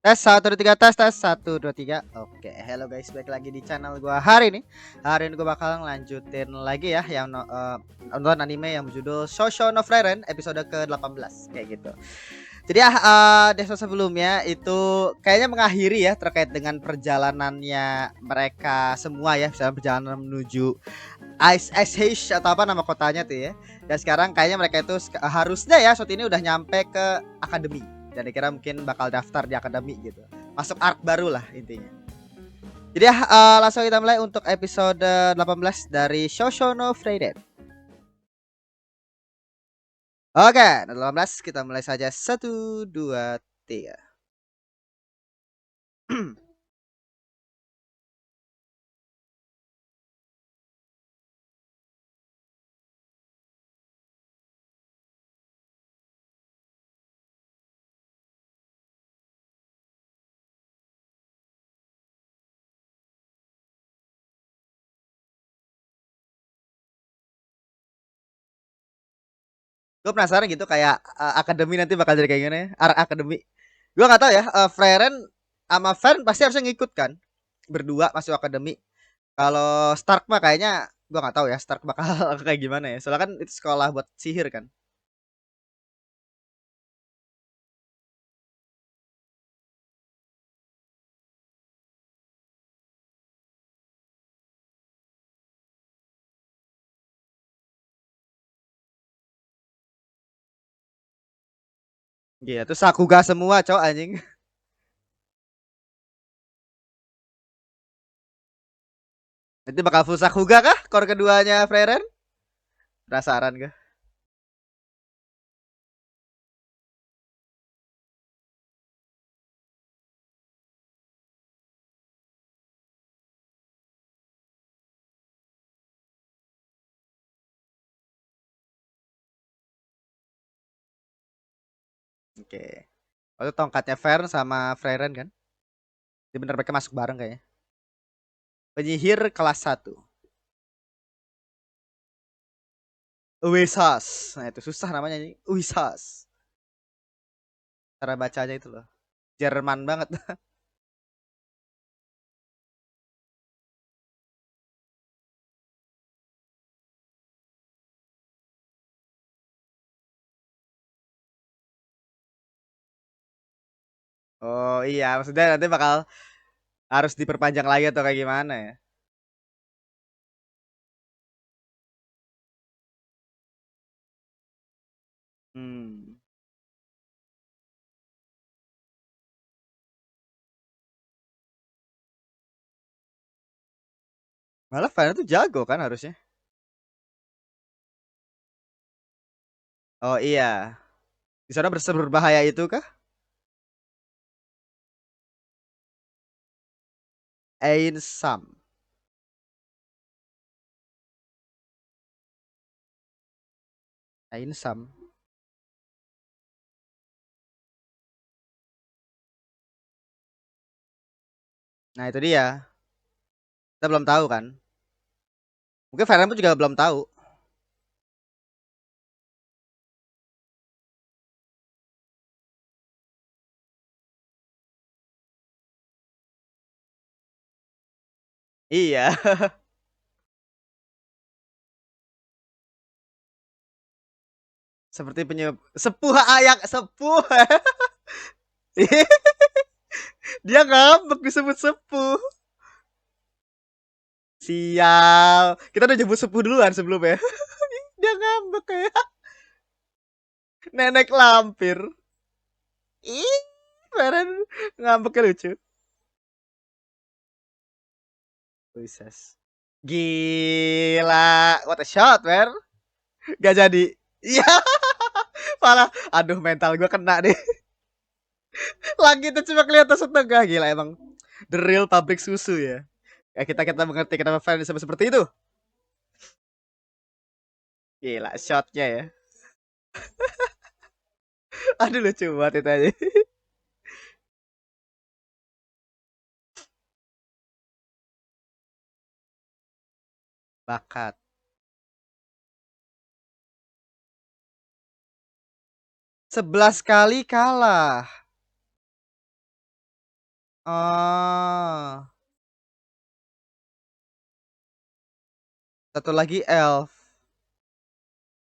Tes 1 2 3 tes 1 2 3. Oke, hello guys, balik lagi di channel gua hari ini. Hari ini gua bakal ngelanjutin lagi ya yang nonton anime yang berjudul Shoujo no Frieren episode ke-18 kayak gitu. Jadi di episode sebelumnya itu kayaknya mengakhiri ya terkait dengan perjalanannya mereka semua ya, misalnya perjalanan menuju Ice atau apa nama kotanya tuh ya. Dan sekarang kayaknya mereka itu harusnya ya saat ini udah nyampe ke akademi. Dan dikira mungkin bakal daftar di akademi gitu. Masuk arc baru lah intinya. Jadi ya langsung kita mulai untuk episode 18 dari Shoshono Frieren. Oke, 18 kita mulai saja. 1 2 3. Gue penasaran gitu kayak akademi nanti bakal jadi kayak gimana ya. Arc akademi. Gue nggak tahu ya. Frieren sama Fern pasti harusnya ngikut kan. Berdua masuk akademi. Kalau Stark mah kayaknya gua nggak tahu ya Stark bakal kayak gimana ya. Soalnya kan itu sekolah buat sihir kan. Iya, terus Sakuga semua, cowok anjing. Nanti bakal full Sakuga kah? Core keduanya Freren? Penasaran gak? Oke. Waktu tongkatnya Fern sama Freren kan? Jadi bener mereka masuk bareng kayaknya. Penyihir kelas 1. Uisas. Nah itu susah namanya nih. Uisas. Cara bacanya itu loh. Jerman banget. Oh iya, maksudnya nanti bakal harus diperpanjang lagi atau kayak gimana ya? Hmm. Malah Fern tuh jago kan harusnya. Oh iya. Di sana berbahaya itu kah? Ain Sam. Ain Sam. Nah itu dia. Kita belum tahu kan. Mungkin Feren pun juga belum tahu. Iya. Seperti sepuh ayak sepuh. Dia ngambek disebut sepuh. Sial. Kita udah nyebut sepuh duluan sebelumnya. Dia ngambek kayak nenek lampir. Ih, Feren ngambeknya lucu. Buses. Gila. What a shot, man. Gak jadi. Iya, parah. Aduh, mental gue kena deh. Lagi itu cuma kelihatan setengah. Gila emang. The real pabrik susu ya. Ya kita mengerti kenapa fans disebut seperti itu. Gila shotnya ya. Aduh lucu banget itu aja. Bakat. 11 kali kalah. Oh, satu lagi elf.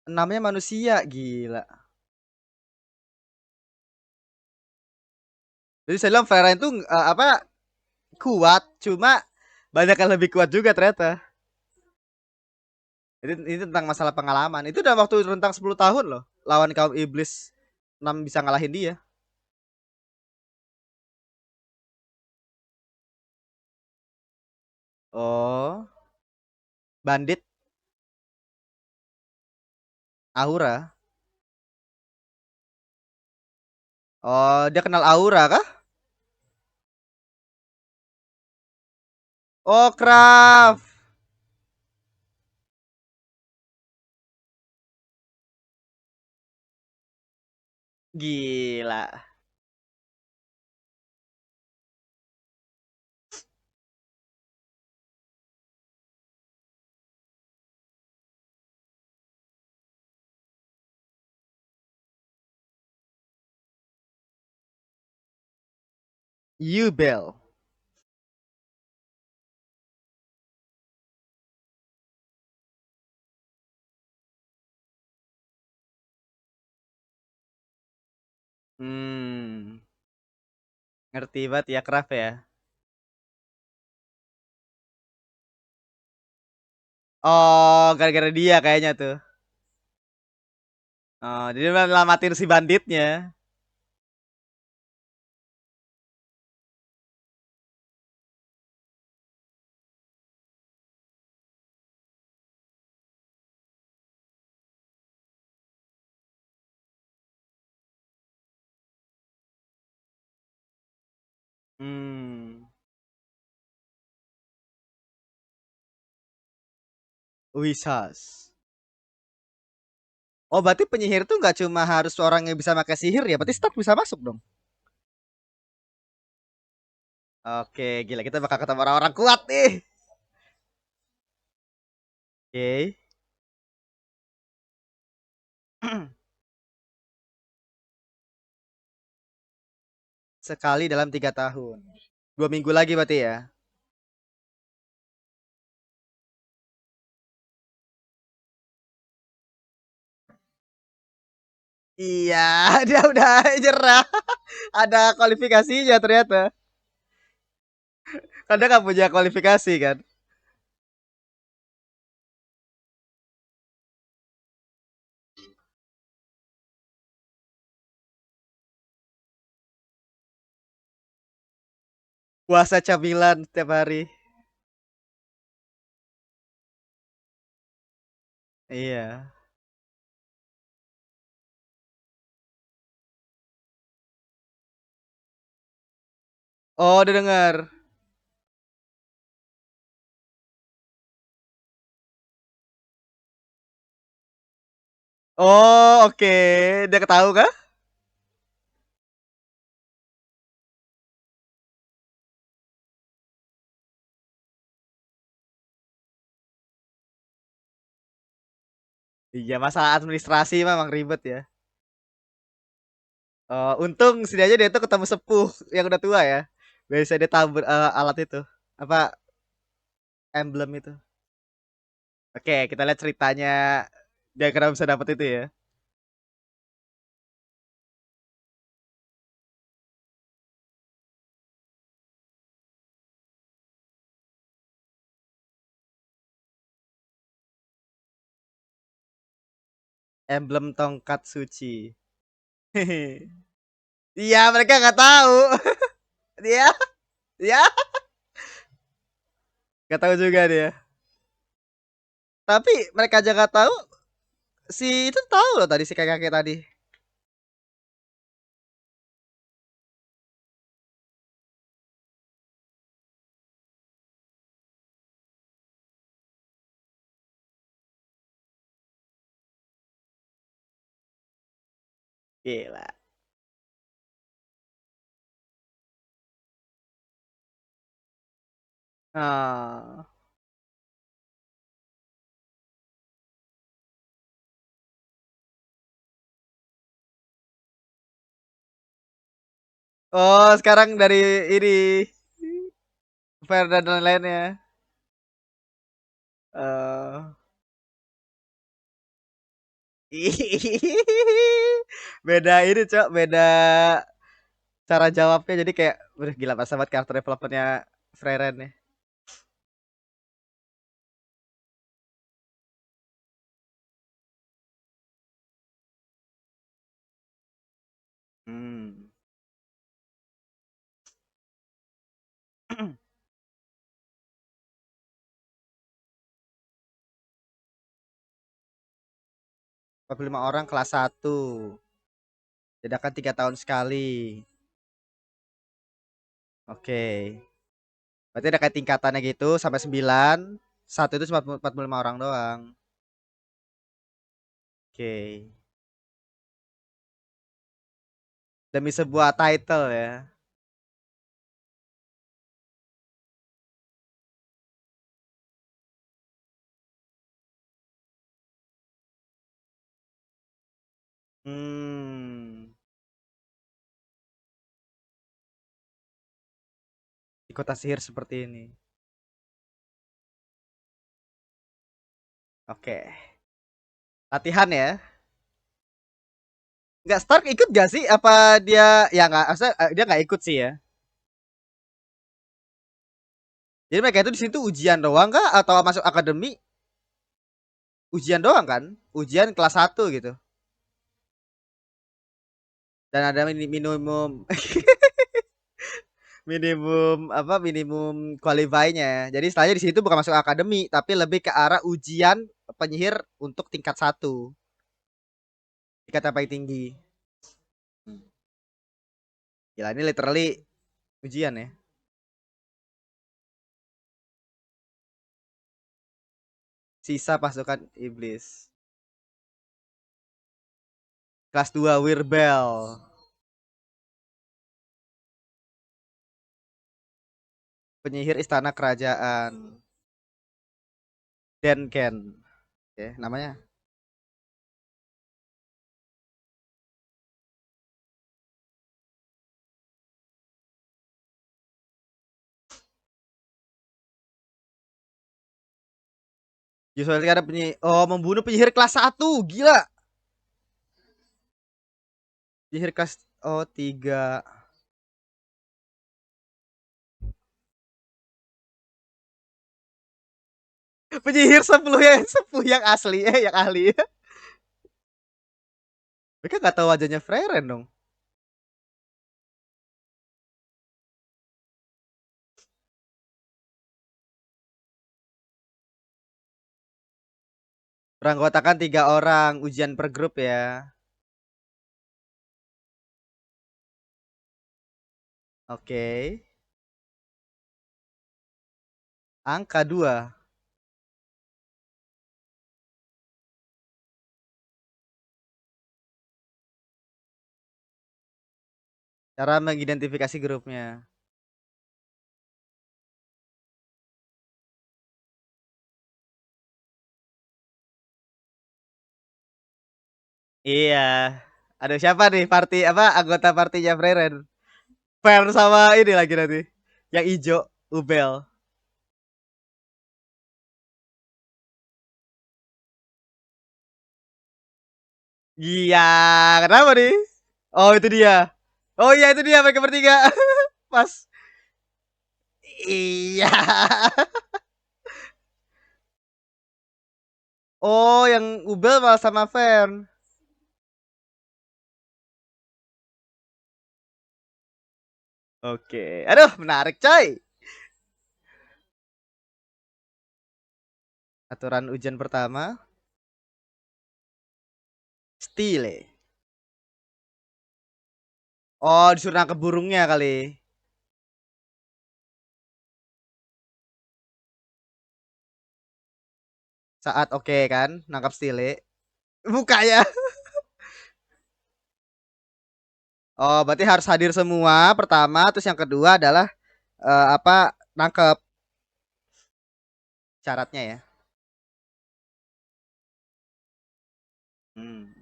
Enamnya manusia, gila. Jadi saya bilang Farah itu apa kuat, cuma banyak yang lebih kuat juga ternyata. Ini tentang masalah pengalaman. Itu dalam waktu rentang 10 tahun loh. Lawan kaum iblis 6 bisa ngalahin dia. Oh, bandit Aura. Oh, dia kenal Aura kah? Oh, Craft. Gila. Yubel. Hmm, ngerti banget ya Craft ya. Oh, gara-gara dia kayaknya tuh. Oh, jadi melamatin si banditnya. Hmm, Wisas. Oh, berarti penyihir tuh nggak cuma harus orang yang bisa pakai sihir ya, berarti Stark bisa masuk dong. Oke, gila kita bakal ketemu orang-orang kuat nih. Oke. Sekali dalam 3 tahun. 2 minggu lagi berarti ya. Iya, dia udah nyerah. Ada kualifikasinya ternyata. Kan dia nggak punya kualifikasi kan. Puasa camilan setiap hari. Iya. Oh, udah dengar. Oh, oke. Dia ketahu kah? Iya, masalah administrasi memang ribet ya. Oh, untung setidaknya dia tuh ketemu sepuh yang udah tua ya. Biasa dia tahu alat itu. Apa emblem itu. Oke, kita lihat ceritanya dia kenapa bisa dapet itu ya. Emblem tongkat suci. Iya, mereka nggak tahu. Dia, ya, nggak tahu juga dia. Tapi mereka aja nggak tahu. Si itu tahu loh tadi si kakek tadi. Gila. Ah. Oh, sekarang dari ini fair dan lain-lainnya. Eh beda ini, Cok, beda cara jawabnya jadi kayak udah gila pas banget karakter developernya Freren nih. Hmm. 45 orang kelas satu. Beda kan 3 tahun sekali. Oke. Berarti ada kayak tingkatannya gitu sampai 9. Satu itu cuma 45 orang doang. Oke. Demi sebuah title ya. Hmm. Di kota sihir seperti ini. Oke. Latihan ya. Nggak Stark ikut gak sih? Apa dia ya nggak? Asa dia nggak ikut sih ya. Jadi mereka itu di situ ujian doang kah atau masuk akademi? Ujian doang kan? Ujian kelas satu gitu. Dan ada minimum minimum apa minimum qualify-nya. Jadi setelahnya di situ bukan masuk akademi tapi lebih ke arah ujian penyihir untuk tingkat satu, tingkat yang paling tinggi. Hmm. Gila ini literally ujian ya. Sisa pasukan iblis. Kelas 2 Wirbel. Penyihir istana kerajaan. Denken. Oke, namanya. Usually ada penyihir. Oh, membunuh penyihir kelas satu. Gila. Penyihir kelas oh 3. Penyihir 10 yang 10 yang asli yang ahli. Mereka gak tahu wajahnya Freren dong. Beranggotakan 3 orang, ujian per grup ya. Oke. Angka 2. Cara mengidentifikasi grupnya. Iya. Ada siapa nih party apa anggota partinya Freren? Fair sama ini lagi nanti. Yang ijo, Ubel. Iya, kenapa nih? Oh, itu dia. Oh iya itu dia mereka bertiga. Pas. Iya. Oh, yang Ubel malah sama Fern. Oke. Aduh, menarik coy. Aturan ujian pertama, stile. Oh, disuruh nangkep burungnya kali. Saat oke kan, nangkap stile. Bukanya. Oh, berarti harus hadir semua pertama, terus yang kedua adalah apa nangkep syaratnya ya. Hmm.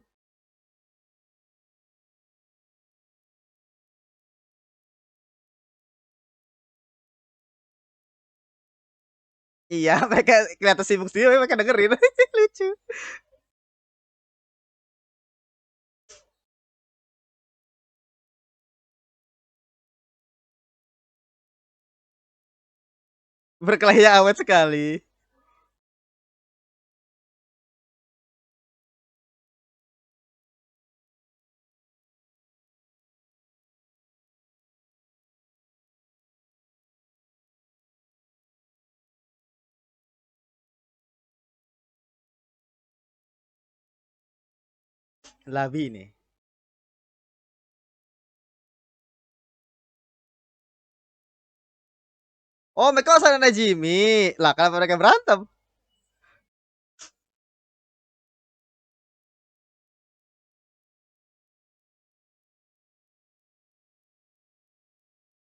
Iya, mereka kelihatan sibuk sendiri, mereka dengerin. Lucu. Berkelahinya awet sekali. Labi nih. Oh, mereka sama Jimmy. Lah, kenapa mereka berantem?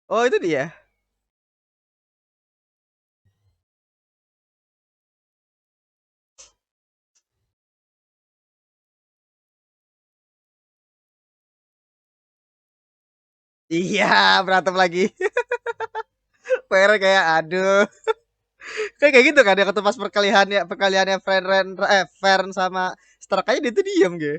Oh, itu dia. Iya, berantem lagi. PR kayak aduh. Kayak gitu kan ya waktu pas perkaliannya Fern sama Stark aja dia tuh diem gitu.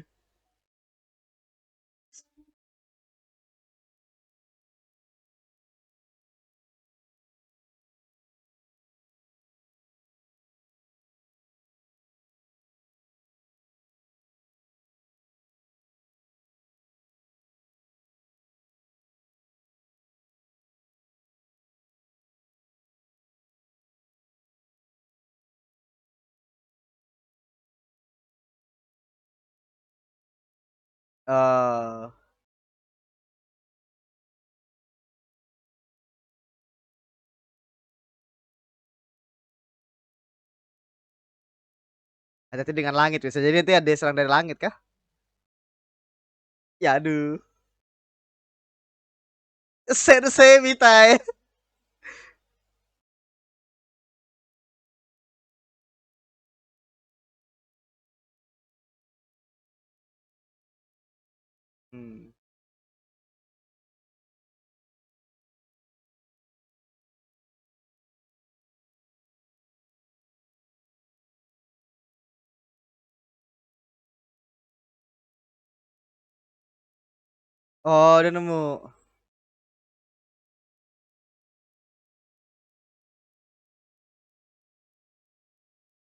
Oh, hati-hati dengan langit bisa jadi itu ada serang dari langit kah? Ya aduh. Sensei Mitai. Hmm. Oh, udah nemu.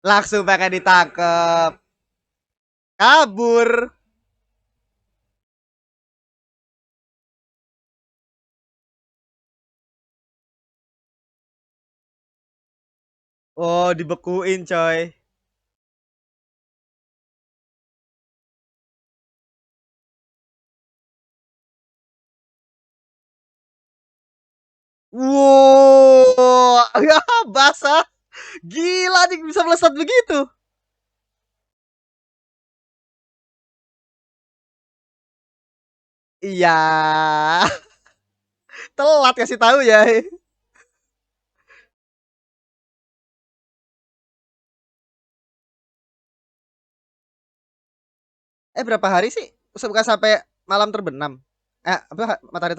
Langsung pengen ditangkep. Kabur. Oh, dibekuin coy. Wow, ya basah. Gila nih bisa melesat begitu. Iya. Telat kasih tahu ya. Berapa hari sih? Bukan sampai malam terbenam. Apa matahari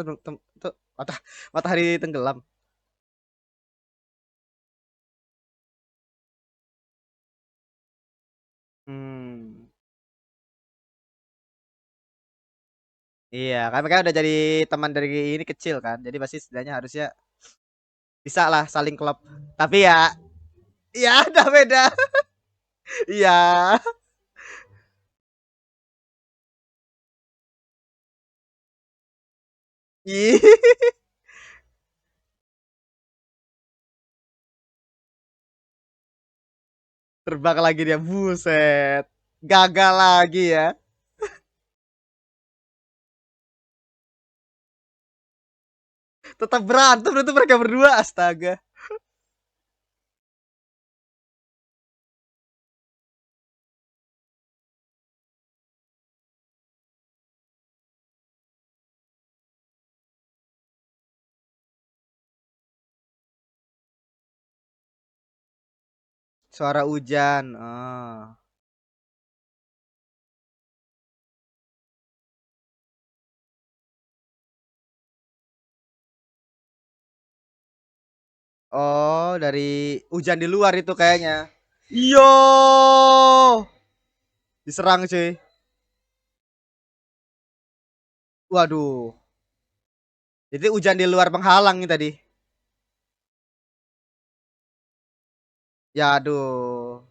matahari tenggelam. Hmm. Iya, kan mereka udah jadi teman dari ini kecil kan. Jadi pasti setidaknya harusnya bisa lah saling klop. Tapi ya, ya ada beda. Iya. Ih, terbang lagi dia, buset. Gagal lagi ya. Tetap berantem itu mereka berdua, astaga. Suara hujan. Oh. Oh, dari hujan di luar itu kayaknya. Yo, diserang cuy. Waduh. Jadi hujan di luar penghalang nih tadi. Ya aduh.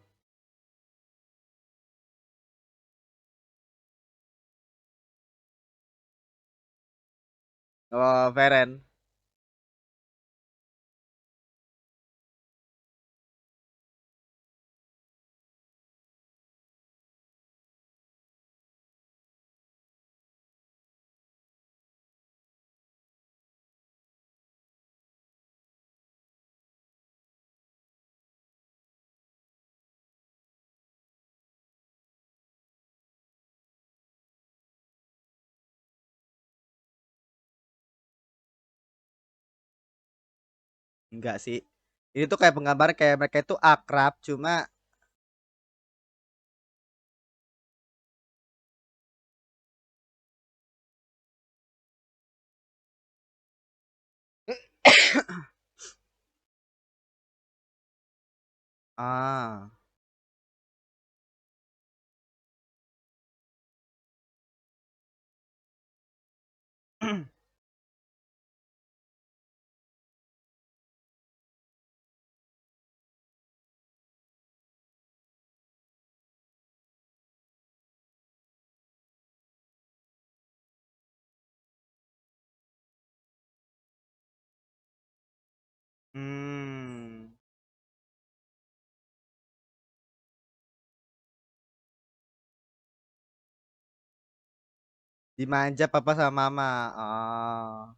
Oh, Feren. Enggak sih. Ini tuh kayak penggambar kayak mereka itu akrab, cuma ah. Hmm. Dimanja papa sama mama. Oh.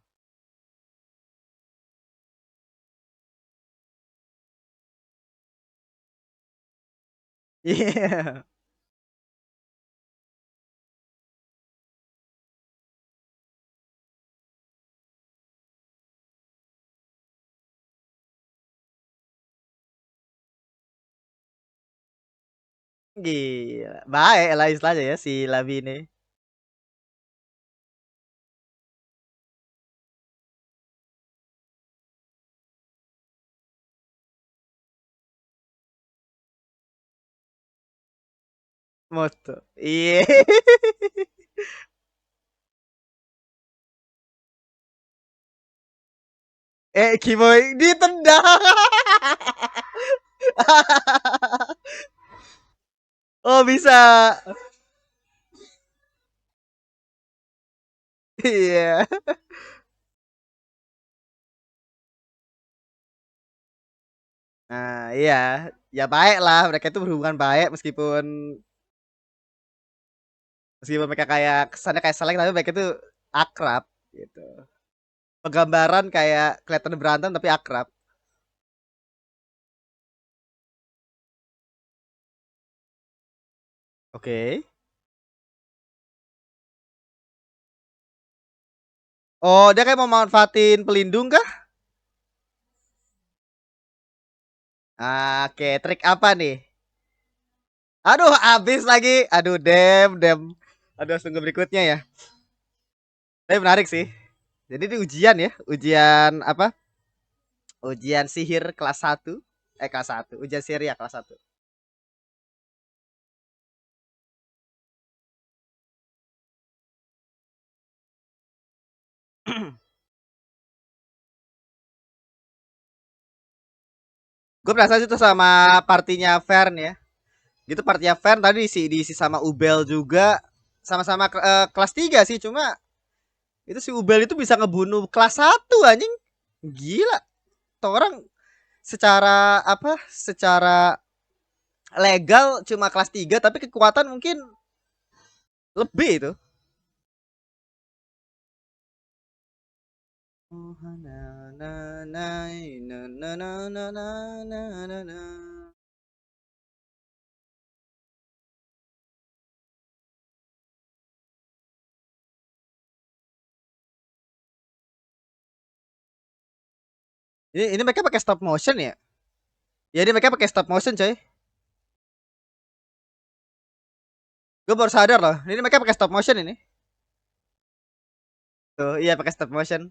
Iya. Gila. Baik lah istilahnya ya si Labi ini. Moto. Iya. Kimoy ditendang. Oh, bisa. Iya. Nah, iya. Ya baik lah, mereka itu berhubungan baik meskipun mereka kayak kesannya kayak selek tapi mereka itu akrab gitu. Penggambaran kayak kelihatan berantem tapi akrab. Oke. Oh, dia kayak mau manfaatin pelindung kah? Oke, trik apa nih? Aduh, habis lagi. Aduh, dem. Aduh, tunggu berikutnya ya. Tapi menarik sih. Jadi ini ujian ya, ujian apa? Ujian sihir kelas satu. Kelas satu. Ujian sihir ya kelas satu. Gue penasaran itu sama partinya Fern ya. Gitu partinya Fern tadi diisi sama Ubel juga. Sama-sama kelas 3 sih, cuma itu si Ubel itu bisa ngebunuh kelas satu anjing. Gila. Tuh orang secara apa? Secara legal cuma kelas 3 tapi kekuatan mungkin lebih itu. Oh, na, na, na, na, na, na, na, na, na, na, na. Ini mereka pakai stop motion ya? Ya ini mereka pakai stop motion coy. Gue baru sadar loh. Ini mereka pakai stop motion ini. Tuh, iya pakai stop motion.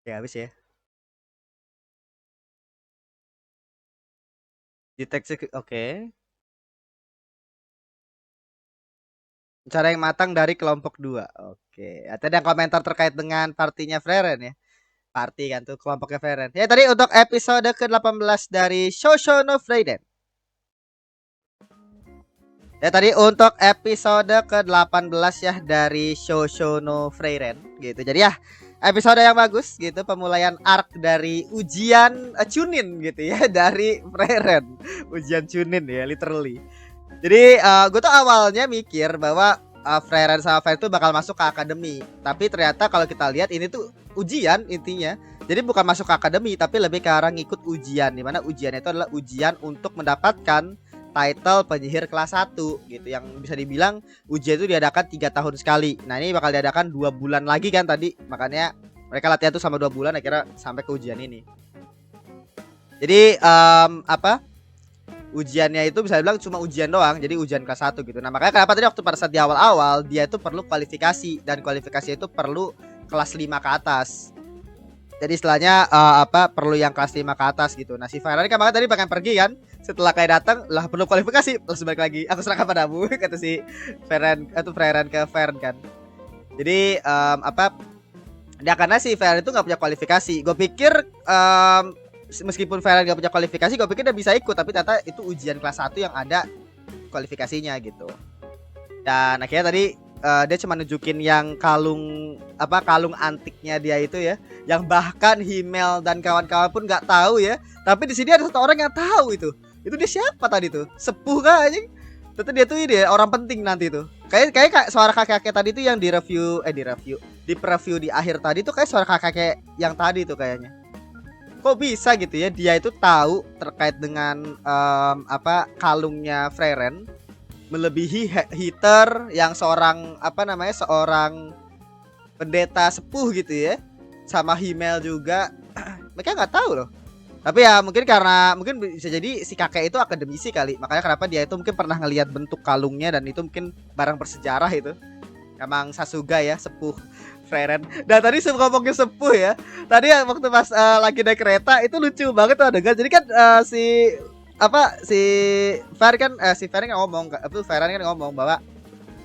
Oke, habis ya. Deteksi oke. Cara yang matang dari kelompok 2. Oke. Atau ada komentar terkait dengan partinya Freren ya. Party kan tuh kelompoknya Freren. Ya tadi untuk episode ke-18 dari Shosho no Frieren. Ya tadi untuk episode ke-18 ya dari Shosho no Frieren gitu. Jadi ya episode yang bagus gitu, pemulaian arc dari ujian Chunin gitu ya dari Frieren. Ujian Chunin ya literally. Jadi gue tuh awalnya mikir bahwa Frieren sama Frieren tuh bakal masuk ke akademi. Tapi ternyata kalau kita lihat ini tuh ujian intinya. Jadi bukan masuk ke akademi tapi lebih ke arah ngikut ujian, dimana ujian itu adalah ujian untuk mendapatkan title penyihir kelas 1 gitu, yang bisa dibilang ujian itu diadakan 3 tahun sekali. Nah ini bakal diadakan 2 bulan lagi kan tadi, makanya mereka latihan tuh sama 2 bulan akhirnya sampai ke ujian ini. Jadi ujiannya itu bisa dibilang cuma ujian doang, jadi ujian kelas 1 gitu. Nah makanya kenapa tadi waktu pada saat di awal-awal dia itu perlu kualifikasi, dan kualifikasi itu perlu kelas 5 ke atas. Jadi istilahnya perlu yang kelas 5 ke atas gitu. Nah si Farhan kan makanya tadi bahkan pergi kan, setelah kayak datang lah perlu kualifikasi, langsung balik lagi. Aku serahkan padamu kata si Farhan atau Farhan ke Fern kan. Jadi ya karena si Farhan itu nggak punya kualifikasi. Gue pikir meskipun Farhan nggak punya kualifikasi, gue pikir dia bisa ikut, tapi ternyata itu ujian kelas 1 yang ada kualifikasinya gitu. Dan akhirnya tadi dia cuma nunjukin yang kalung antiknya dia itu ya, yang bahkan Himmel dan kawan-kawan pun nggak tahu ya. Tapi di sini ada satu orang yang tahu itu dia siapa tadi tuh, sepuh kah anjing. Ternyata dia tuh ini orang penting nanti tuh. Kayak suara kakek tadi tuh yang di preview di akhir tadi tuh kayak suara kakek yang tadi tuh kayaknya. Kok bisa gitu ya dia itu tahu terkait dengan kalungnya Frieren, melebihi Heater yang seorang seorang pendeta sepuh gitu ya, sama Himmel juga. Mereka nggak tahu loh. Tapi ya mungkin bisa jadi si kakek itu akademisi kali, makanya kenapa dia itu mungkin pernah ngelihat bentuk kalungnya, dan itu mungkin barang bersejarah itu. Emang Sasuga ya sepuh Frieren. Dan tadi ngomongnya sepuh ya, tadi ya waktu pas lagi naik kereta itu lucu banget tuh adegan. Jadi kan si Fer kan Ferran kan ngomong bahwa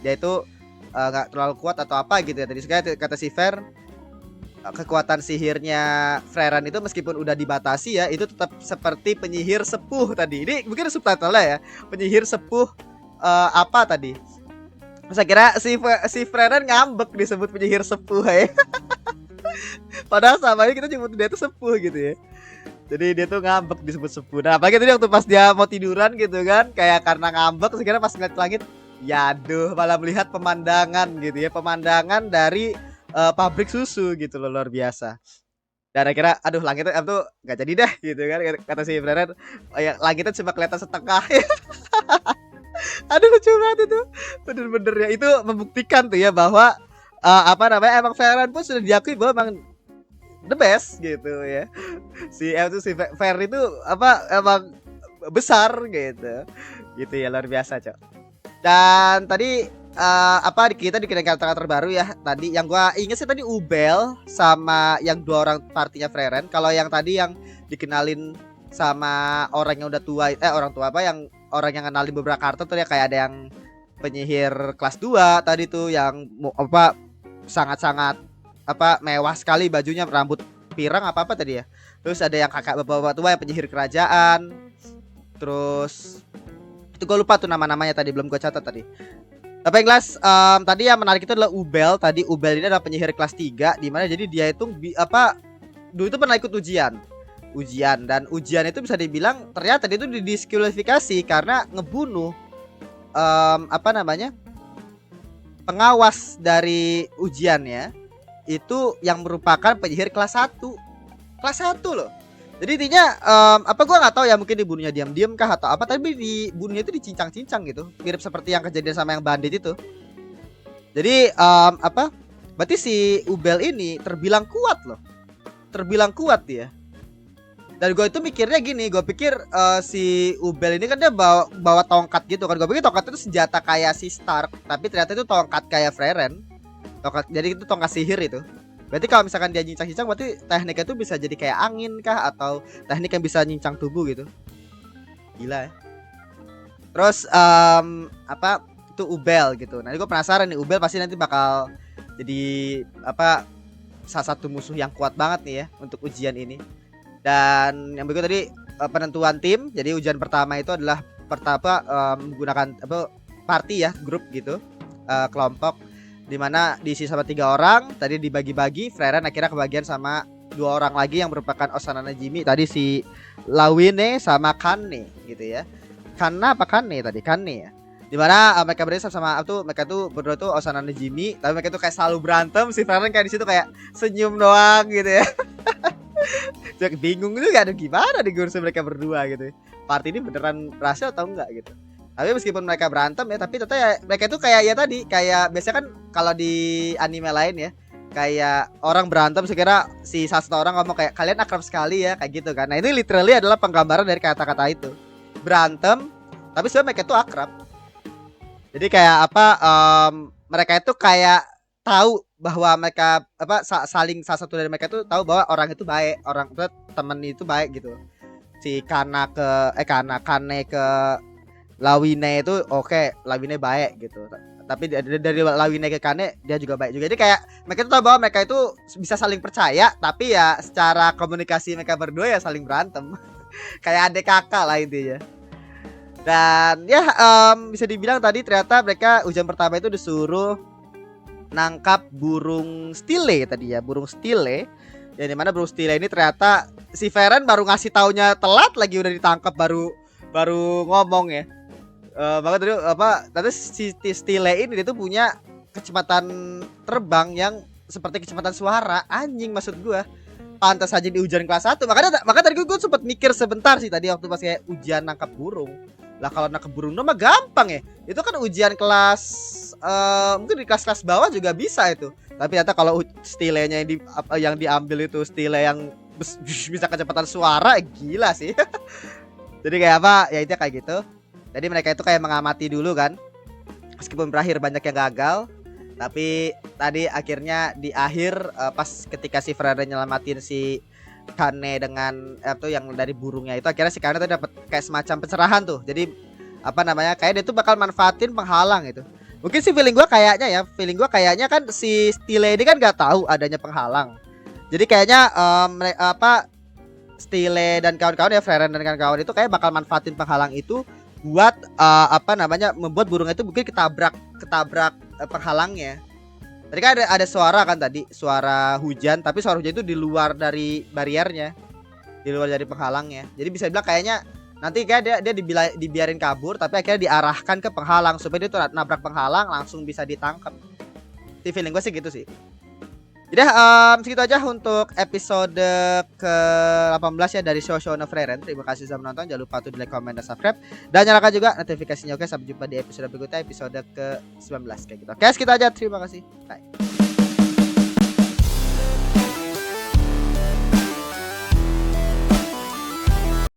dia itu nggak terlalu kuat atau apa gitu ya. Tadi kata si Fer, kekuatan sihirnya Ferran itu meskipun udah dibatasi ya, itu tetap seperti penyihir sepuh tadi. Ini mungkin subtitle-nya ya, penyihir sepuh apa tadi. Saya kira si Ferran ngambek disebut penyihir sepuh ya. Padahal sama ini kita nyebut dia itu sepuh gitu ya. Jadi dia tuh ngambek disebut sepuh. Nah apalagi tadi waktu pas dia mau tiduran gitu kan, kayak karena ngambek, sekarang pas ngeliat langit, ya aduh malah melihat pemandangan gitu ya, pemandangan dari pabrik susu gitu loh, luar biasa. Dan akhirnya aduh langitnya tuh nggak jadi deh gitu kan, kata si Brenner, ya langitnya cuma kelihatan setengah. Aduh lucu banget itu, bener-bener ya, itu membuktikan tuh ya bahwa emang Ferran pun sudah diakui bahwa emang the best gitu ya. Si Fer itu emang besar gitu ya, luar biasa cok. Dan tadi kita dikenalkan karakter terbaru ya. Tadi yang gua inget sih tadi Ubel sama yang 2 orang partinya Frieren. Kalau yang tadi yang dikenalin sama orang yang udah tua, orang yang kenalin beberapa karakter tuh ya, kayak ada yang penyihir kelas 2 tadi tuh yang sangat-sangat mewah sekali bajunya, rambut pirang apa tadi ya. Terus ada yang kakak bapak-bapak tua yang penyihir kerajaan. Terus itu gue lupa tuh nama-namanya tadi, belum gue catat tadi. Tapi yang jelas tadi yang menarik itu adalah Ubel. Tadi Ubel ini adalah penyihir kelas 3, dimana jadi dia itu dulu itu pernah ikut ujian, dan ujian itu bisa dibilang ternyata dia itu didiskualifikasi karena ngebunuh pengawas dari ujiannya itu yang merupakan penyihir kelas 1 loh. Jadi intinya gue nggak tahu ya, mungkin dibunuhnya diam-diam kah atau apa, tapi dibunuhnya itu dicincang-cincang gitu, mirip seperti yang kejadian sama yang bandit itu. Jadi berarti si Ubel ini terbilang kuat dia. Dan gue itu mikirnya gini, gue pikir si Ubel ini kan dia bawa tongkat gitu kan. Gue pikir tongkat itu senjata kayak si Stark, tapi ternyata itu tongkat kayak Frieren. Jadi itu tongkat sihir itu. Berarti kalau misalkan dia nyincang-nyincang berarti tekniknya tuh bisa jadi kayak angin kah atau teknik yang bisa nyincang tubuh gitu. Gila ya. Terus apa itu Ubel gitu. Nah, gue penasaran nih Ubel pasti nanti bakal jadi apa salah satu musuh yang kuat banget nih ya untuk ujian ini. Dan yang berikut tadi penentuan tim. Jadi ujian pertama itu adalah pertama menggunakan apa party ya, grup gitu. Kelompok dimana diisi sama 3 orang. Tadi dibagi-bagi, Freren akhirnya kebagian sama 2 orang lagi yang merupakan Osana Najimi. Tadi si Lawine sama Kane gitu ya. Kana apa Kane tadi? Kane ya. Dimana mereka berdua sama tuh mereka tuh berdua tuh Osana Najimi, tapi mereka tuh kayak selalu berantem. Si Freren kayak di situ kayak senyum doang gitu ya. Jadi bingung juga aduh gimana nih gue mereka berdua gitu. Party ini beneran berhasil atau enggak gitu. Tapi meskipun mereka berantem ya, tapi tetap ya mereka itu kayak ya tadi kayak biasanya kan kalau di anime lain ya, kayak orang berantem sekira si satu orang ngomong kayak kalian akrab sekali ya kayak gitu kan. Nah, ini literally adalah penggambaran dari kata-kata itu. Berantem tapi sebenarnya mereka itu akrab. Jadi kayak apa mereka itu kayak tahu bahwa mereka apa saling salah satu dari mereka itu tahu bahwa orang itu baik, orang temen itu baik gitu. Si Kane ke Lawine itu oke, Lawine baik gitu. Tapi dari Lawine ke Kane dia juga baik juga. Jadi kayak mereka itu tahu bahwa mereka itu bisa saling percaya, tapi ya secara komunikasi mereka berdua ya saling berantem. Kayak adik kakak lah intinya. Dan ya bisa dibilang tadi ternyata mereka ujian pertama itu disuruh nangkap burung stile tadi ya, burung stile. Yang dimana burung stile ini ternyata si Feren baru ngasih taunya telat lagi udah ditangkap baru ngomong ya. Maka tadi apa ternyata si stile ini dia tuh punya kecepatan terbang yang seperti kecepatan suara. Anjing maksud gua. Pantas aja di ujian kelas 1. Makanya tadi gue sempat mikir sebentar sih tadi waktu pas kayak ujian nangkap burung. Lah kalau nangkep burung mah gampang ya. Itu kan ujian kelas mungkin di kelas-kelas bawah juga bisa itu. Tapi ternyata kalau stilenya yang diambil itu stile yang bisa kecepatan suara gila sih. Jadi kayak apa? Ya itu kayak gitu. Jadi mereka itu kayak mengamati dulu kan. Meskipun berakhir banyak yang gagal, tapi tadi akhirnya di akhir pas ketika si Freren nyelamatin si Kane dengan itu yang dari burungnya itu akhirnya si Kane tuh dapat kayak semacam pencerahan tuh. Jadi apa namanya? Kayak dia tuh bakal manfaatin penghalang itu. Mungkin sih feeling gua kayaknya kan si Stile ini kan nggak tahu adanya penghalang. Jadi kayaknya Stile dan kawan-kawan ya Freren dan kawan-kawan itu kayak bakal manfaatin penghalang itu buat apa namanya membuat burung itu mungkin ketabrak penghalangnya. Tadi kan ada suara kan tadi, suara hujan, tapi suara hujan itu di luar dari bariernya, di luar dari penghalangnya. Jadi bisa bilang kayaknya nanti kayak dia dibiarin kabur, tapi akhirnya diarahkan ke penghalang supaya dia tuh nabrak penghalang langsung bisa ditangkap. Di feeling gue sih gitu sih. Jadi segitu aja untuk episode ke-18 ya dari Shosho no Frieren. Terima kasih sudah menonton. Jangan lupa untuk like, comment, dan subscribe. Dan nyalakan juga notifikasinya. Oke, sampai jumpa di episode berikutnya, episode ke-19 kayak gitu. Oke, segitu aja. Terima kasih. Bye.